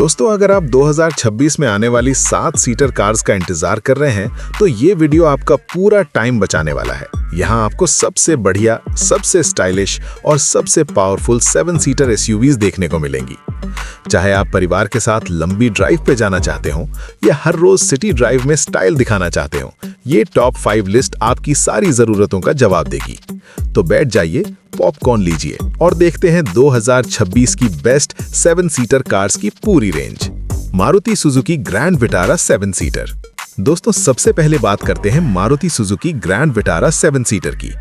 दोस्तों, अगर आप 2026 में आने वाली 7 सीटर कार्स का इंतजार कर रहे हैं तो ये वीडियो आपका पूरा टाइम बचाने वाला है। यहाँ आपको सबसे बढ़िया, सबसे स्टाइलिश और सबसे पावरफुल 7 सीटर एसयूवीज देखने को मिलेंगी। चाहे आप परिवार के साथ लंबी ड्राइव पे जाना चाहते हो या हर रोज सिटी ड्राइव में स्टाइल दिखाना चाहते हो, ये टॉप 5 लिस्ट आपकी सारी जरूरतों का जवाब देगी। तो बैठ जाइए, पॉपकॉर्न लीजिए और देखते हैं 2026 की बेस्ट 7 सीटर कार्स की पूरी range. Maruti Suzuki grand Vitara 7 seater. दोस्तों, सबसे पहले बात करते हैं Maruti Suzuki grand Vitara 7 seater की।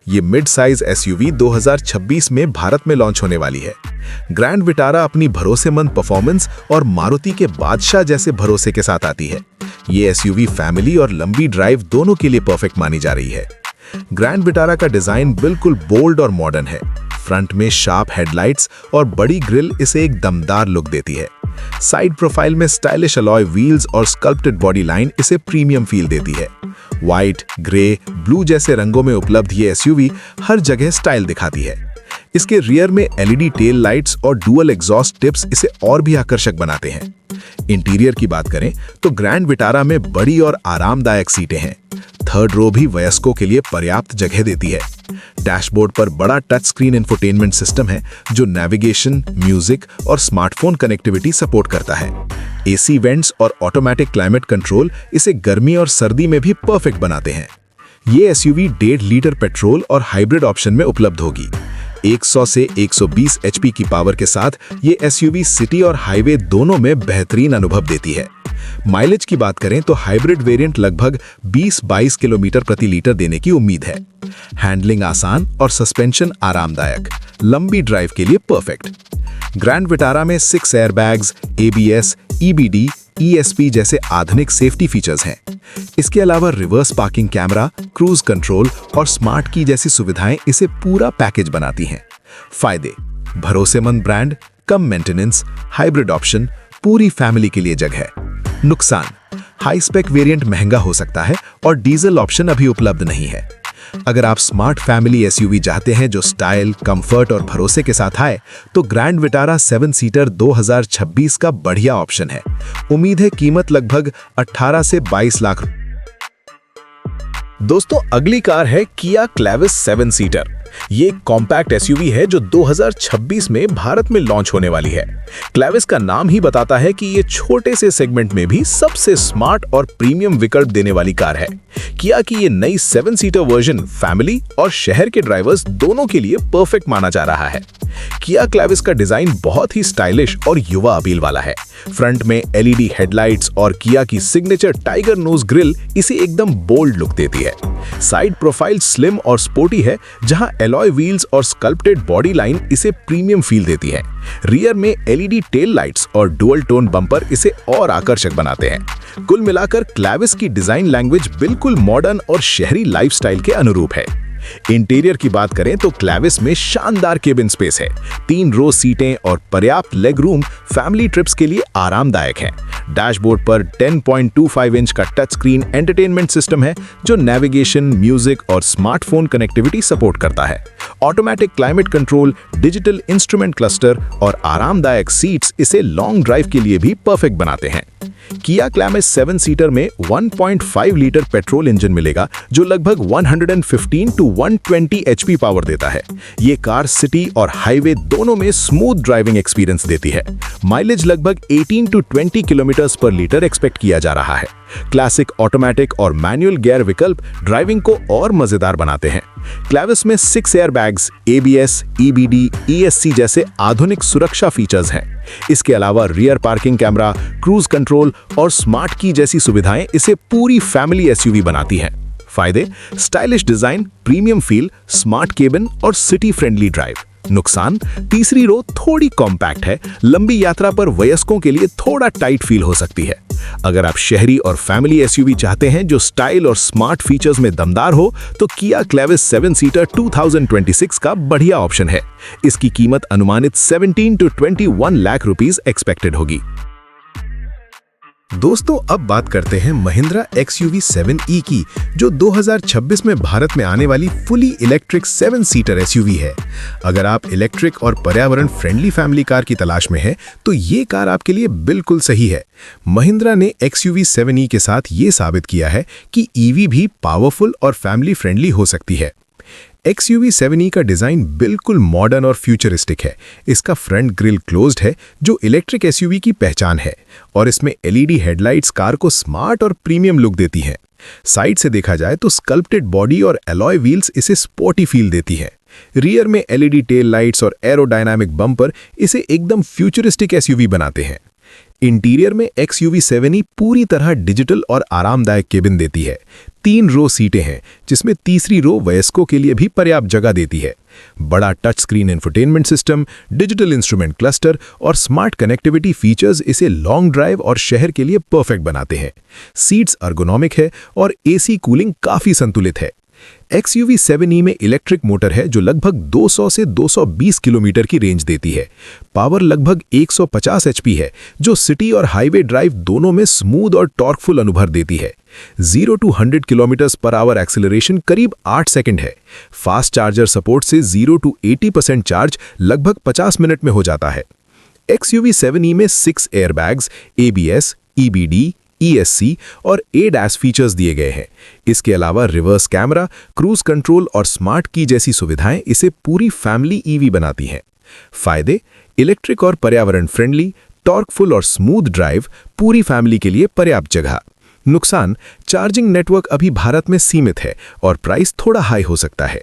ये मिड साइज एसयूवी 2026 में भारत में लॉन्च होने वाली है। ग्रैंड विटारा अपनी भरोसेमंद परफॉर्मेंस और मारुति के बादशाह जैसे भरोसे के साथ आती है। ये एसयूवी फैमिली और लंबी ड्राइव दोनों के लिए परफेक्ट मानी जा रही है। ग्रैंड विटारा का डिजाइन बिल्कुल बोल्ड और मॉडर्न है। फ्रंट में शार्प हेडलाइट्स और बड़ी ग्रिल इसे एक दमदार लुक देती है। साइड प्रोफाइल में स्टाइलिश अलॉय व्हील्स और स्कल्प्टेड बॉडी लाइन इसे प्रीमियम फील देती है। व्हाइट, ग्रे, ब्लू जैसे रंगों में उपलब्ध ये एसयूवी हर जगह स्टाइल दिखाती है। इसके रियर में एलईडी टेल लाइट्स और डुअल एग्जॉस्ट टिप्स इसे और भी आकर्षक बनाते हैं। इंटीरियर की बात करें तो ग्रैंड विटारा में बड़ी और आरामदायक सीटें हैं। थर्ड रो भी वयस्कों के लिए पर्याप्त जगह देती है। डैशबोर्ड पर बड़ा टच स्क्रीन इंफोटेनमेंट सिस्टम है जो नेविगेशन, म्यूजिक और स्मार्टफोन कनेक्टिविटी सपोर्ट करता है। एसी वेंट्स और ऑटोमेटिक क्लाइमेट कंट्रोल इसे गर्मी और सर्दी में भी परफेक्ट बनाते हैं। ये एसयूवी 1.5 लीटर पेट्रोल और हाइब्रिड ऑप्शन में उपलब्ध होगी। 100 से 120 एचपी की पावर के साथ ये एसयूवी सिटी और हाईवे दोनों में बेहतरीन अनुभव देती है। माइलेज की बात करें तो हाइब्रिड वेरिएंट लगभग 20-22 किलोमीटर प्रति लीटर देने की उम्मीद है। हैंडलिंग आसान और सस्पेंशन आरामदायक, लंबी ड्राइव के लिए परफेक्ट। ग्रैंड विटारा में 6 एयरबैग्स, एबीएस, ईबीडी, ईएसपी जैसे आधुनिक सेफ्टी फीचर्स हैं। इसके अलावा reverse parking camera, cruise control और स्मार्ट की जैसी सुविधाएं इसे पूरा पैकेज बनाती हैं। फायदे: भरोसेमंद ब्रांड, कम मेंटेनेंस, हाइब्रिड ऑप्शन, पूरी फैमिली के लिए जगह। नुकसान: हाई स्पेक वेरिएंट महंगा हो सकता है और डीजल ऑप्शन अभी उपलब्ध नहीं है। अगर आप स्मार्ट फैमिली एसयूवी चाहते हैं जो स्टाइल, कंफर्ट और भरोसे के साथ आए, तो ग्रैंड विटारा 7 सीटर 2026 का बढ़िया ऑप्शन है। उम्मीद है कीमत लगभग 18 से 22 लाख। दोस्तों, अगली कार है किया क्लेविस 7 सीटर। ये एक कॉम्पैक्ट एसयूवी है जो 2026 में भारत में लॉन्च होने वाली है। क्लेविस का नाम ही बताता है कि ये छोटे से सेगमेंट में भी सबसे स्मार्ट और प्रीमियम विकल्प देने वाली कार है। किया की ये नई 7 सीटर वर्जन फैमिली और शहर के ड्राइवर्स दोनों के लिए परफेक्ट माना जा रहा है। किया क्लेविस का डिजाइन बहुत ही स्टाइलिश और युवा अपील वाला है। फ्रंट में एलईडी हेडलाइट्स और किया की सिग्नेचर टाइगर नोज ग्रिल इसे एकदम बोल्ड लुक देती है। साइड प्रोफाइल स्लिम और स्पोर्टी है, जहां एलॉय व्हील्स और स्कल्प्टेड बॉडी लाइन इसे प्रीमियम फील देती है। रियर में एलईडी टेल लाइट्स और डुअल टोन बम्पर इसे और आकर्षक बनाते हैं। कुल मिलाकर क्लेविस की डिजाइन लैंग्वेज बिल्कुल मॉडर्न और शहरी लाइफस्टाइल के अनुरूप है। इंटीरियर की बात करें तो क्लेविस में शानदार केबिन स्पेस है। 3 रो सीटें और पर्याप्त लेग रूम फैमिली ट्रिप्स के लिए आरामदायक है। डैशबोर्ड पर 10.25 इंच का टच स्क्रीन एंटरटेनमेंट सिस्टम है जो नेविगेशन, म्यूजिक और स्मार्टफोन कनेक्टिविटी सपोर्ट करता है। Automatic climate control, digital instrument cluster और आरामदायक सीट्स इसे लॉन्ग ड्राइव के लिए भी परफेक्ट बनाते हैं। किया क्लेविस 7 सीटर में 1.5 लीटर पेट्रोल इंजन मिलेगा जो लगभग 115 to 120 एचपी पावर देता है। ये कार सिटी और हाईवे दोनों में स्मूथ ड्राइविंग एक्सपीरियंस देती है। माइलेज लगभग 18 to 20 किलोमीटर पर लीटर एक्सपेक्ट किया जा रहा है। क्लासिक ऑटोमेटिक और मैनुअल गियर विकल्प ड्राइविंग को और मजेदार बनाते हैं। क्लेविस में 6 एयरबैग्स, एबीएस, ईबीडी, ईएससी जैसे आधुनिक सुरक्षा फीचर्स हैं। इसके अलावा rear parking camera, cruise control और स्मार्ट की जैसी सुविधाएं इसे पूरी फैमिली एसयूवी बनाती हैं। फायदे: stylish design, premium feel, smart cabin और सिटी फ्रेंडली ड्राइव। नुकसान: तीसरी रो थोड़ी कॉम्पैक्ट है, लंबी यात्रा पर वयस्कों के लिए थोड़ा टाइट फील हो सकती है। अगर आप शहरी और फैमिली एसयूवी चाहते हैं जो स्टाइल और स्मार्ट फीचर्स में दमदार हो, तो किया क्लेविस 7 सीटर 2026 का बढ़िया ऑप्शन है। इसकी कीमत अनुमानित 17 to 21 लाख रुपीस एक्सपेक्टेड होगी। दोस्तों अब बात करते हैं महिंद्रा XUV 7e की, जो 2026 में भारत में आने वाली फुली इलेक्ट्रिक 7 सीटर SUV है। अगर आप इलेक्ट्रिक और पर्यावरण फ्रेंडली फैमिली कार की तलाश में हैं, तो ये कार आपके लिए बिल्कुल सही है। महिंद्रा ने XUV 7e के साथ ये साबित किया है कि EV भी पावरफुल और फैमिली फ्रेंडली हो सकती है। XUV 7e का डिज़ाइन बिल्कुल मॉडर्न और फ्यूचरिस्टिक है। इसका फ्रंट ग्रिल क्लोज्ड है, जो इलेक्ट्रिक SUV की पहचान है, और इसमें LED हेडलाइट्स कार को स्मार्ट और प्रीमियम लुक देती हैं। साइड से देखा जाए तो स्कल्प्टेड बॉडी और एलॉय व्हील्स इसे स्पोर्टी फील देती हैं। रियर में LED टेल लाइट्स और एरोडायनामिक बम्पर इसे एकदम फ्यूचरिस्टिक SUV बनाते हैं। इंटीरियर में XUV 7e पूरी तरह डिजिटल और आरामदायक केबिन देती है। 3 रो सीटें हैं, जिसमें तीसरी रो वयस्कों के लिए भी पर्याप्त जगह देती है। बड़ा touch screen infotainment system, digital instrument cluster और स्मार्ट कनेक्टिविटी फीचर्स इसे लॉन्ग ड्राइव और शहर के लिए परफेक्ट बनाते हैं। सीट्स अर्गोनॉमिक है और AC कूलिंग काफ़ी संतुलित है। XUV 7e में इलेक्ट्रिक मोटर है, जो लगभग 200 से 220 किलोमीटर की रेंज देती है। पावर लगभग 150 HP है, जो सिटी और हाईवे ड्राइव दोनों में स्मूथ और टॉर्कफुल अनुभव देती है। 0 to 100 km/h एक्सेलरेशन करीब 8 सेकंड है। फास्ट चार्जर सपोर्ट से 0 to 80% चार्ज लगभग 50 मिनट में हो जाता है। XUV 7e में 6 एयरबैग्स, ABS, EBD, ESC और ADAS फीचर्स दिए गए हैं। इसके अलावा रिवर्स कैमरा, क्रूज कंट्रोल और स्मार्ट की जैसी सुविधाएं इसे पूरी फैमिली EV बनाती हैं। फायदे: इलेक्ट्रिक और पर्यावरण फ्रेंडली, टॉर्कफुल और स्मूथ ड्राइव, पूरी फैमिली के लिए पर्याप्त जगह। नुकसान: चार्जिंग नेटवर्क अभी भारत में सीमित है और प्राइस थोड़ा हाई हो सकता है।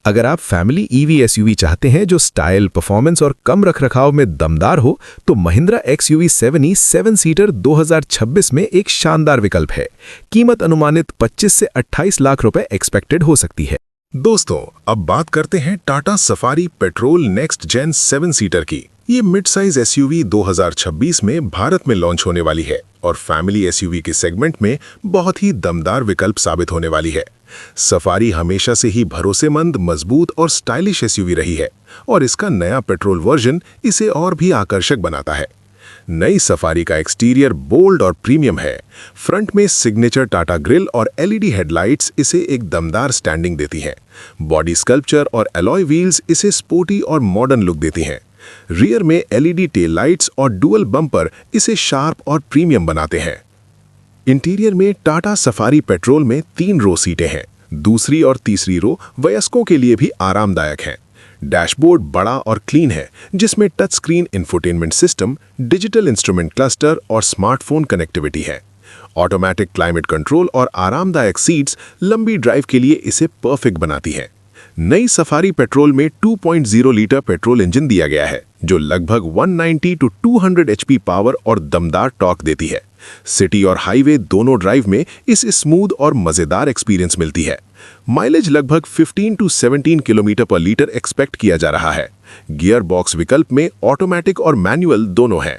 अगर आप फैमिली EV SUV चाहते हैं जो स्टाइल, परफॉर्मेंस और कम रखरखाव में दमदार हो, तो महिंद्रा XUV 7e 7 सीटर 2026 में एक शानदार विकल्प है। कीमत अनुमानित 25 से 28 लाख रुपए एक्सपेक्टेड हो सकती है। दोस्तों अब बात करते हैं Tata Safari petrol next gen 7 seater की। ये मिड साइज SUV 2026 में भारत में लॉन्च होने वाली है और फैमिली SUV के सेगमेंट में बहुत ही दमदार विकल्प साबित होने वाली है। सफारी हमेशा से ही भरोसेमंद, मजबूत और स्टाइलिश SUV रही है, और इसका नया पेट्रोल वर्जन इसे और भी आकर्षक बनाता है। नई सफारी का एक्सटीरियर बोल्ड और प्रीमियम है। फ्रंट में सिग्नेचर टाटा ग्रिल और LED हेडलाइट्स इसे एक दमदार स्टैंडिंग देती हैं। बॉडी स्कल्पचर और एलॉय व्हील्स इसे स्पोर्टी और मॉडर्न लुक देती हैं। रियर में LED टेल लाइट्स और डुअल बम्पर इसे शार्प और प्रीमियम बनाते हैं। इंटीरियर में टाटा सफारी पेट्रोल में 3 रो सीटें हैं। दूसरी और तीसरी रो वयस्कों के लिए भी आरामदायक हैं। डैशबोर्ड बड़ा और क्लीन है, जिसमें touch screen infotainment system, digital instrument cluster और स्मार्टफोन कनेक्टिविटी है। ऑटोमेटिक क्लाइमेट कंट्रोल और आरामदायक सीट्स लंबी ड्राइव के लिए इसे परफेक्ट बनाती हैं। नई सफारी पेट्रोल में 2.0 लीटर पेट्रोल इंजन दिया गया है, जो लगभग 190 to 200 HP पावर और दमदार टॉर्क देती है। सिटी और हाईवे दोनों ड्राइव में इस स्मूथ और मजेदार एक्सपीरियंस मिलती है। माइलेज लगभग 15 to 17 km/लीटर एक्सपेक्ट किया जा रहा है। गियर बॉक्स विकल्प में ऑटोमेटिक और मैनुअल दोनों हैं।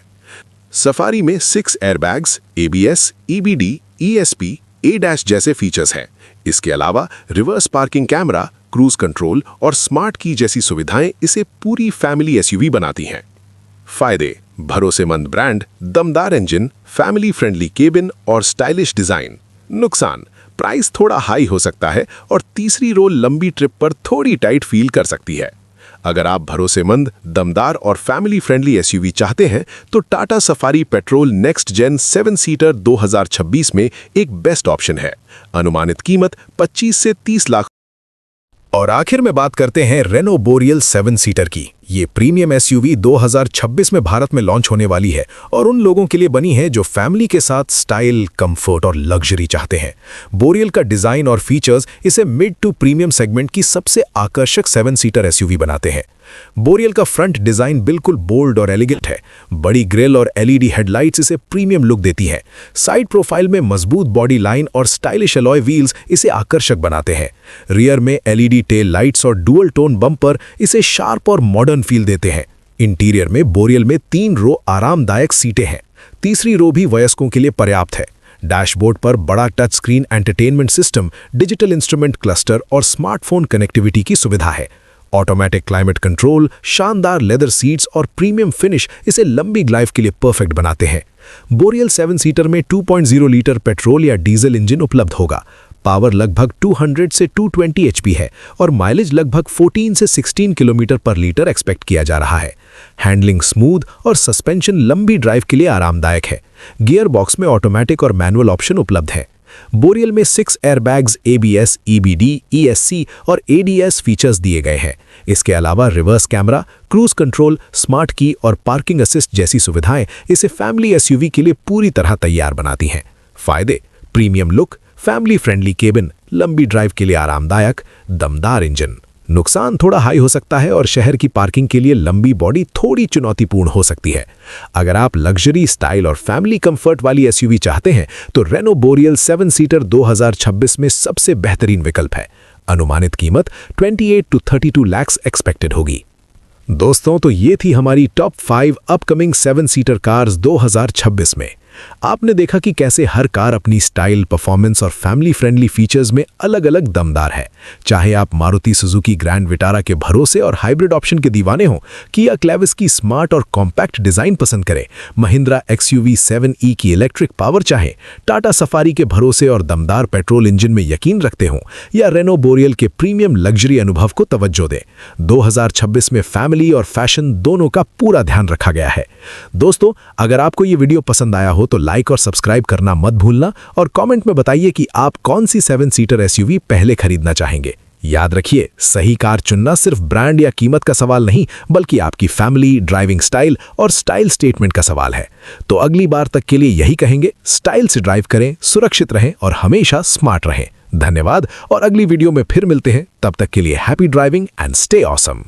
सफारी में 6 airbags, ABS, EBD, ESP, ADAS जैसे फीचर्स हैं। इसके अलावा reverse parking camera, cruise control और स्मार्ट की जैसी सुविधाएं इसे पूरी फैमिली SUV बनाती हैं। फायदे: भरोसेमंद ब्रांड, दमदार इंजन, फैमिली फ्रेंडली केबिन और स्टाइलिश डिजाइन। नुकसान: प्राइस थोड़ा हाई हो सकता है और तीसरी रो लंबी ट्रिप पर थोड़ी टाइट फील कर सकती है। अगर आप भरोसेमंद, दमदार और फैमिली फ्रेंडली SUV चाहते हैं, तो Tata Safari petrol next gen 7 seater 2026 में एक बेस्ट ऑप्शन है। अनुमानित कीमत 25 से 30 लाख। और आखिर में बात करते हैं रेनो बोरियल 7 सीटर की। ये प्रीमियम SUV 2026 में भारत में लॉन्च होने वाली है और उन लोगों के लिए बनी है जो फैमिली के साथ स्टाइल, कंफर्ट और लग्जरी चाहते हैं। बोरियल का डिजाइन और फीचर्स इसे मिड टू प्रीमियम सेगमेंट की सबसे आकर्षक 7 सीटर SUV बनाते हैं। बोरियल का फ्रंट डिजाइन बिल्कुल बोल्ड और एलिगेंट है। बड़ी ग्रिल और LED हेडलाइट्स इसे प्रीमियम लुक देती हैं। साइड प्रोफाइल में मजबूत बॉडी लाइन और स्टाइलिश अलॉय व्हील्स इसे आकर्षक बनाते हैं। रियर में LED टेल लाइट्स और डुअल टोन बम्पर इसे शार्प और मॉडर्न फील देते हैं। इंटीरियर में बोरियल में 3 रो आरामदायक सीटें हैं। तीसरी रो भी वयस्कों के लिए पर्याप्त है। डैशबोर्ड पर बड़ा touch screen entertainment system, digital instrument cluster और स्मार्टफोन कनेक्टिविटी की सुविधा है। ऑटोमेटिक क्लाइमेट कंट्रोल, शानदार लेदर सीट्स और प्रीमियम फिनिश इसे लंबी ड्राइव के लिए परफेक्ट बनाते हैं। बोरियल 7 सीटर में 2.0 लीटर पेट्रोल या डीजल इंजन उपलब्ध होगा। पावर लगभग 200 से 220 एचपी है और माइलेज लगभग 14 से 16 किलोमीटर पर लीटर एक्सपेक्ट किया जा रहा है। हैंडलिंग स्मूथ और सस्पेंशन लंबी ड्राइव के लिए आरामदायक है। गियर बॉक्स में ऑटोमेटिक और मैनुअल ऑप्शन उपलब्ध है। बोरियल में 6 एयरबैग्स, ABS, EBD, ESC और ADS फीचर्स दिए गए हैं। इसके अलावा reverse camera, cruise control, smart की और पार्किंग असिस्ट जैसी सुविधाएं इसे फैमिली SUV के लिए पूरी तरह तैयार बनाती हैं। फायदे: premium look, family friendly cabin, लंबी ड्राइव के लिए आरामदायक, दमदार इंजन। नुकसान थोड़ा हाई हो सकता है और शहर की पार्किंग के लिए लंबी बॉडी थोड़ी चुनौतीपूर्ण हो सकती है। अगर आप लग्जरी, स्टाइल और फैमिली कंफर्ट वाली SUV चाहते हैं तो रेनो बोरियल 7 सीटर 2026 में सबसे बेहतरीन विकल्प है। अनुमानित कीमत 28 to 32 लाख एक्सपेक्टेड होगी। दोस्तों, तो ये थी हमारी टॉप 5 अपकमिंग 7 सीटर कार्स 2026 में। आपने देखा कि कैसे हर कार अपनी स्टाइल, परफॉर्मेंस और फैमिली फ्रेंडली फीचर्स में अलग अलग दमदार है। चाहे आप मारुति सुजुकी ग्रैंड विटारा के भरोसे और हाइब्रिड ऑप्शन के दीवाने हों, किया क्लेविस की स्मार्ट और कॉम्पैक्ट डिजाइन पसंद करें, महिंद्रा XUV 7e की इलेक्ट्रिक पावर चाहें, टाटा सफारी के भरोसे और दमदार पेट्रोल इंजन में यकीन रखते हों, या रेनो बोरियल के प्रीमियम लग्जरी अनुभव को तवज्जो दें, 2026 में फैमिली और फैशन दोनों का पूरा ध्यान रखा गया है। दोस्तों, अगर आपको ये वीडियो पसंद आया हो तो लाइक और सब्सक्राइब करना मत भूलना और कमेंट में बताइए कि आप कौन सी 7 सीटर SUV पहले खरीदना चाहेंगे। याद रखिए, सही कार चुनना सिर्फ ब्रांड या कीमत का सवाल नहीं, बल्कि आपकी फैमिली, ड्राइविंग स्टाइल और स्टाइल स्टेटमेंट का सवाल है। तो अगली बार तक के लिए यही कहेंगे, स्टाइल से ड्राइव करें, सुरक्षित रहें और हमेशा स्मार्ट रहें। धन्यवाद और अगली वीडियो में फिर मिलते हैं। तब तक के लिए happy driving and stay awesome.